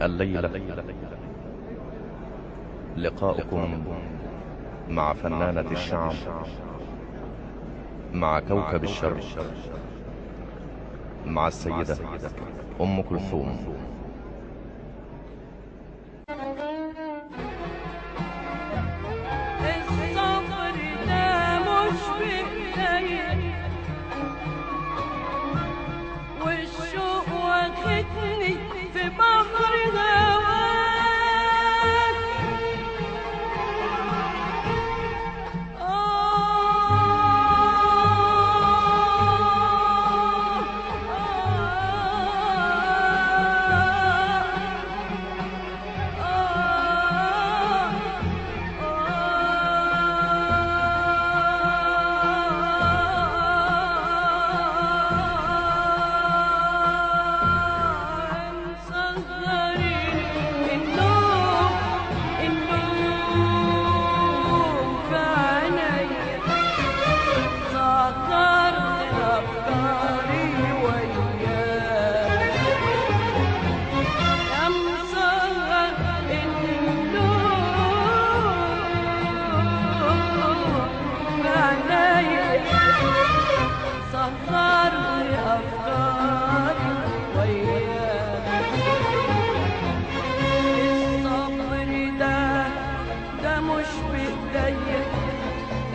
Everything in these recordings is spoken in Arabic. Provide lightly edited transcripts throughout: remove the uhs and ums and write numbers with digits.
الليلة لقاؤكم مع فنانة الشعب، مع كوكب الشرق، مع السيدة أم كلثوم.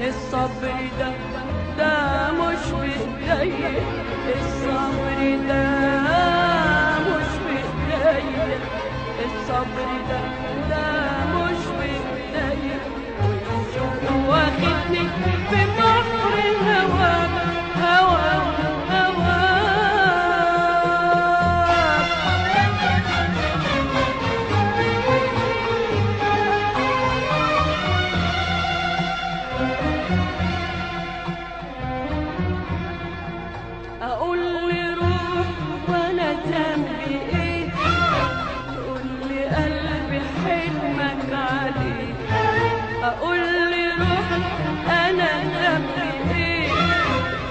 الصبر ده مش بإيديا، الصبر ده مش بإيديا، الصبر ده مش بإيديا، والشوق واخدني في بحر الهوى هوى هوى. أقول لي روح وأنا ذنبي إيه، تقول لي قلبي حلمك عليه، أقول لي روح أنا ذنبي إيه،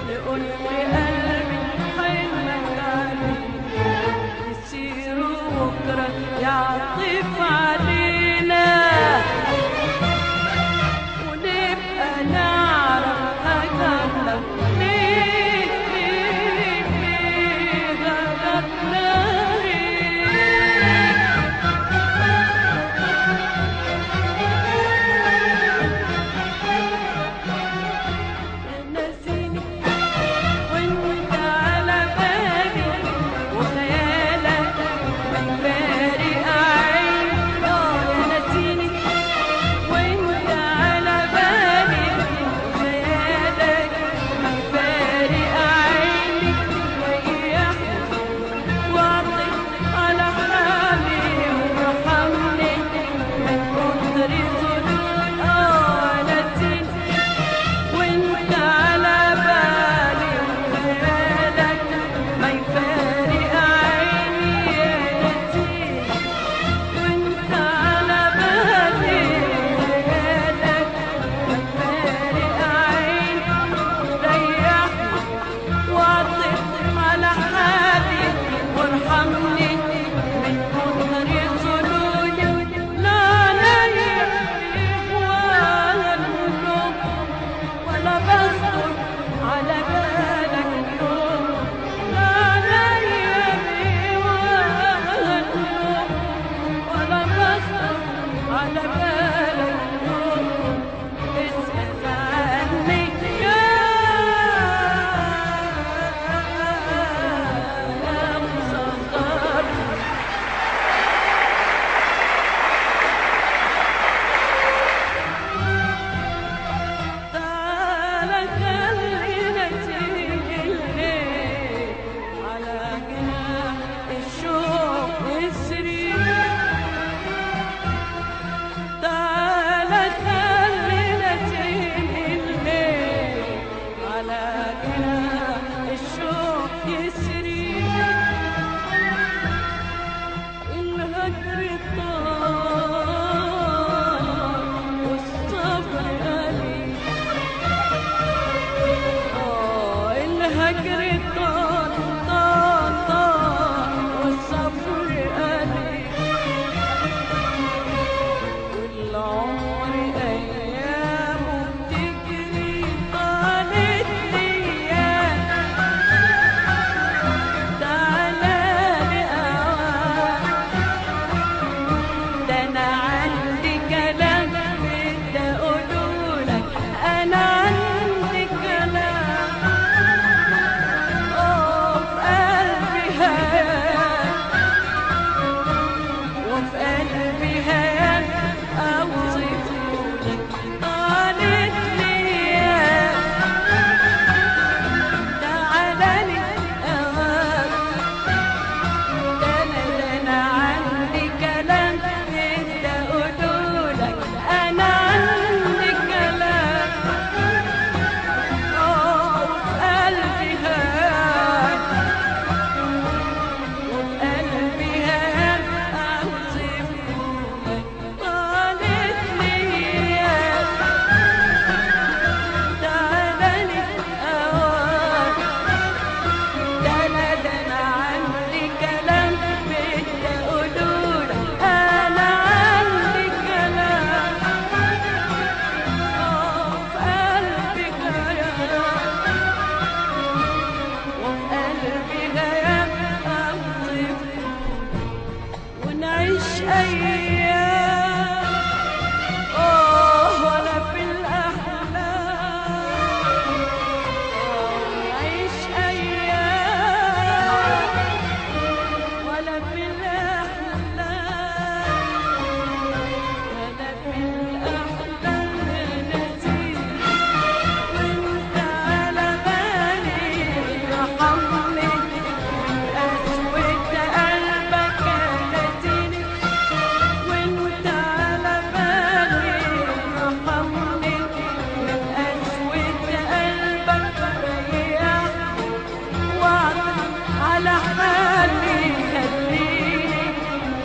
يقول لي قلبي حلمك عليه، يصير بكرة يعطف علينا ونبقى نعرف هجرنا ليه هجرنا ليه.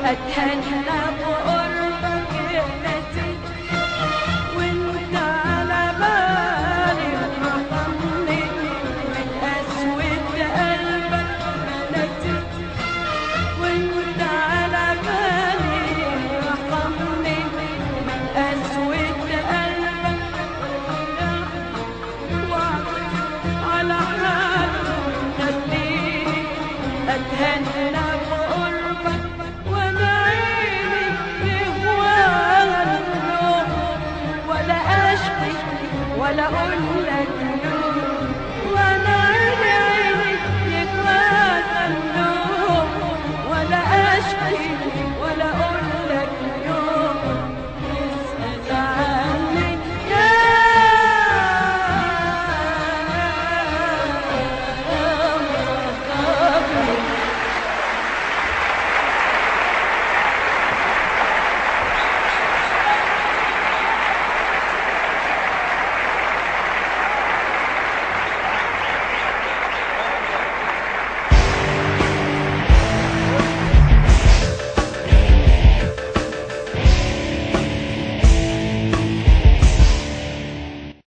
اتهنى بقربك يا نسيم وانت على بالي وطمني من قسوة قلبك ما نسيت وانت على بالي وطمني من قسوة قلبك واقف على حالك خليني اتهنى